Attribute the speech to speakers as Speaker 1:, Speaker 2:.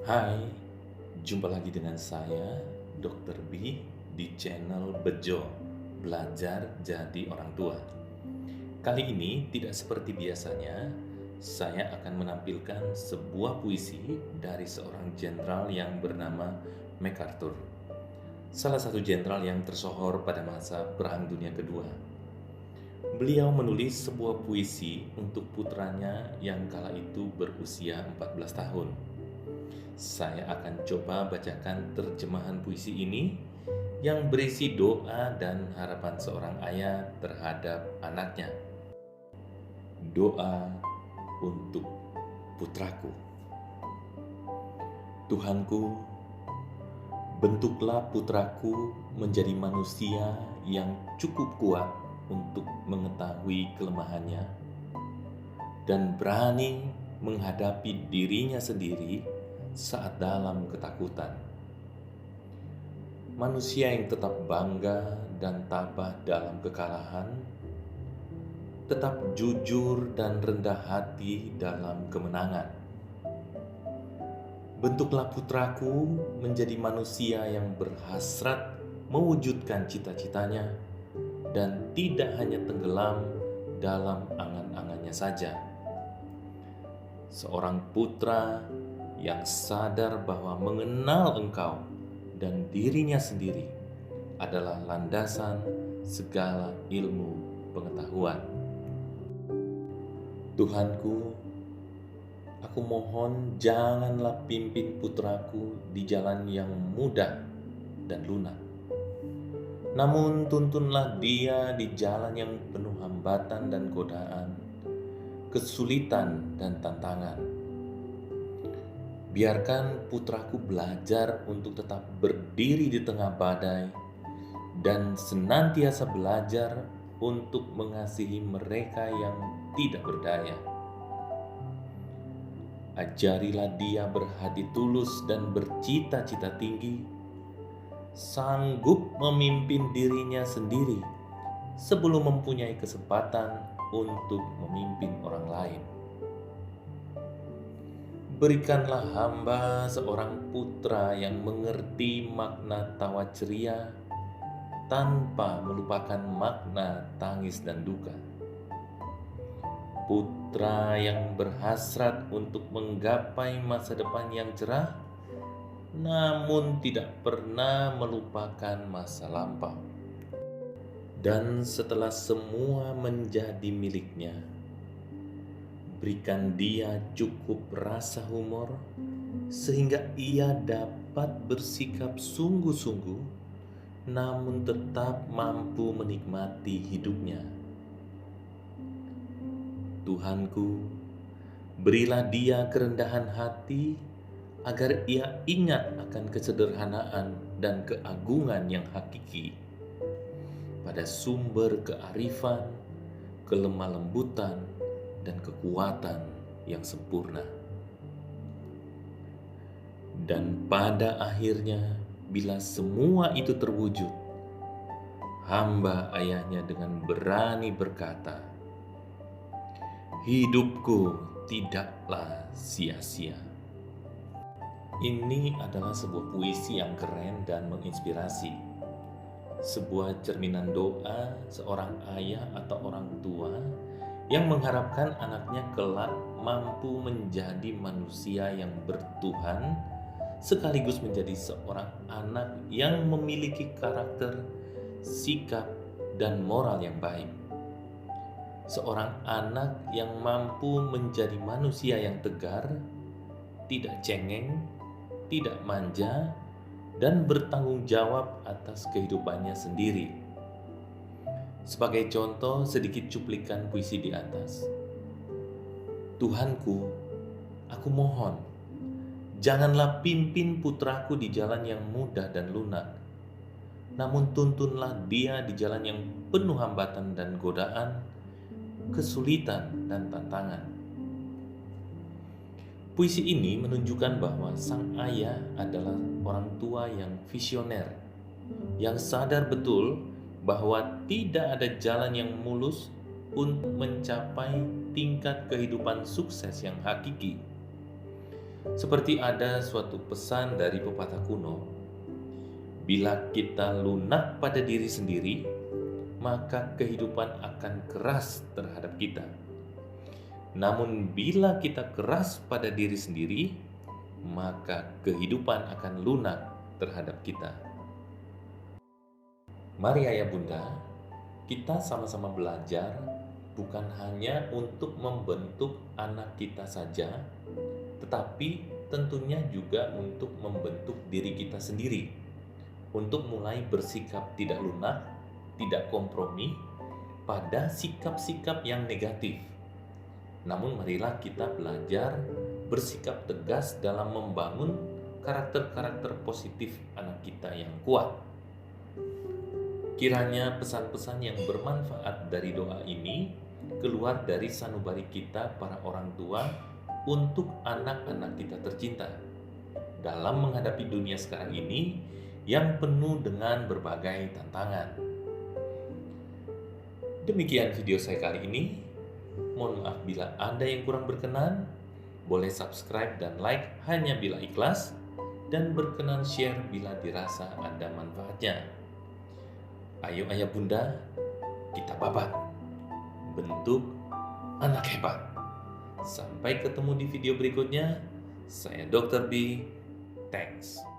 Speaker 1: Hai, jumpa lagi dengan saya, Dr. B, di channel Bejo, Belajar Jadi Orang Tua. Kali ini tidak seperti biasanya, saya akan menampilkan sebuah puisi dari seorang jenderal yang bernama MacArthur. Salah satu jenderal yang tersohor pada masa Perang Dunia Kedua. Beliau menulis sebuah puisi untuk putranya yang kala itu berusia 14 tahun. Saya akan coba bacakan terjemahan puisi ini yang berisi doa dan harapan seorang ayah terhadap anaknya. Doa untuk putraku. Tuhanku, bentuklah putraku menjadi manusia yang cukup kuat untuk mengetahui kelemahannya dan berani menghadapi dirinya sendiri saat dalam ketakutan. Manusia yang tetap bangga dan tabah dalam kekalahan, tetap jujur dan rendah hati dalam kemenangan. Bentuklah putraku menjadi manusia yang berhasrat mewujudkan cita-citanya dan tidak hanya tenggelam dalam angan-angannya saja. Seorang putra yang sadar bahwa mengenal Engkau dan dirinya sendiri adalah landasan segala ilmu pengetahuan. Tuhanku, aku mohon janganlah pimpin putraku di jalan yang mudah dan lunak. Namun tuntunlah dia di jalan yang penuh hambatan dan godaan, kesulitan dan tantangan. Biarkan putraku belajar untuk tetap berdiri di tengah badai dan senantiasa belajar untuk mengasihi mereka yang tidak berdaya. Ajarilah dia berhati tulus dan bercita-cita tinggi, sanggup memimpin dirinya sendiri sebelum mempunyai kesempatan untuk memimpin orang lain. Berikanlah hamba seorang putra yang mengerti makna tawa ceria tanpa melupakan makna tangis dan duka. Putra yang berhasrat untuk menggapai masa depan yang cerah, namun tidak pernah melupakan masa lampau. Dan setelah semua menjadi miliknya, berikan dia cukup rasa humor sehingga ia dapat bersikap sungguh-sungguh namun tetap mampu menikmati hidupnya. Tuhanku, berilah dia kerendahan hati agar ia ingat akan kesederhanaan dan keagungan yang hakiki pada sumber kearifan, kelemah lembutan, dan kekuatan yang sempurna. Dan pada akhirnya, bila semua itu terwujud, hamba ayahnya dengan berani berkata, "Hidupku tidaklah sia-sia." Ini adalah sebuah puisi yang keren dan menginspirasi. Sebuah cerminan doa seorang ayah atau orang tua yang mengharapkan anaknya kelak mampu menjadi manusia yang bertuhan, sekaligus menjadi seorang anak yang memiliki karakter, sikap, dan moral yang baik. Seorang anak yang mampu menjadi manusia yang tegar, tidak cengeng, tidak manja, dan bertanggung jawab atas kehidupannya sendiri. Sebagai contoh, sedikit cuplikan puisi di atas. Tuhanku, aku mohon, janganlah pimpin putraku di jalan yang mudah dan lunak, namun tuntunlah dia di jalan yang penuh hambatan dan godaan, kesulitan dan tantangan. Puisi ini menunjukkan bahwa sang ayah adalah orang tua yang visioner, yang sadar betul bahwa tidak ada jalan yang mulus untuk mencapai tingkat kehidupan sukses yang hakiki. Seperti ada suatu pesan dari pepatah kuno, bila kita lunak pada diri sendiri, maka kehidupan akan keras terhadap kita. Namun bila kita keras pada diri sendiri, maka kehidupan akan lunak terhadap kita. Mari ayah bunda, kita sama-sama belajar bukan hanya untuk membentuk anak kita saja, tetapi tentunya juga untuk membentuk diri kita sendiri, untuk mulai bersikap tidak lunak, tidak kompromi pada sikap-sikap yang negatif. Namun marilah kita belajar bersikap tegas dalam membangun karakter-karakter positif anak kita yang kuat. Kiranya pesan-pesan yang bermanfaat dari doa ini keluar dari sanubari kita para orang tua untuk anak-anak kita tercinta dalam menghadapi dunia sekarang ini yang penuh dengan berbagai tantangan. Demikian video saya kali ini. Mohon maaf bila Anda yang kurang berkenan. Boleh subscribe dan like hanya bila ikhlas, dan berkenan share bila dirasa ada manfaatnya. Ayo ayah bunda, kita babat bentuk anak hebat. Sampai ketemu di video berikutnya. Saya Dr. B. Thanks.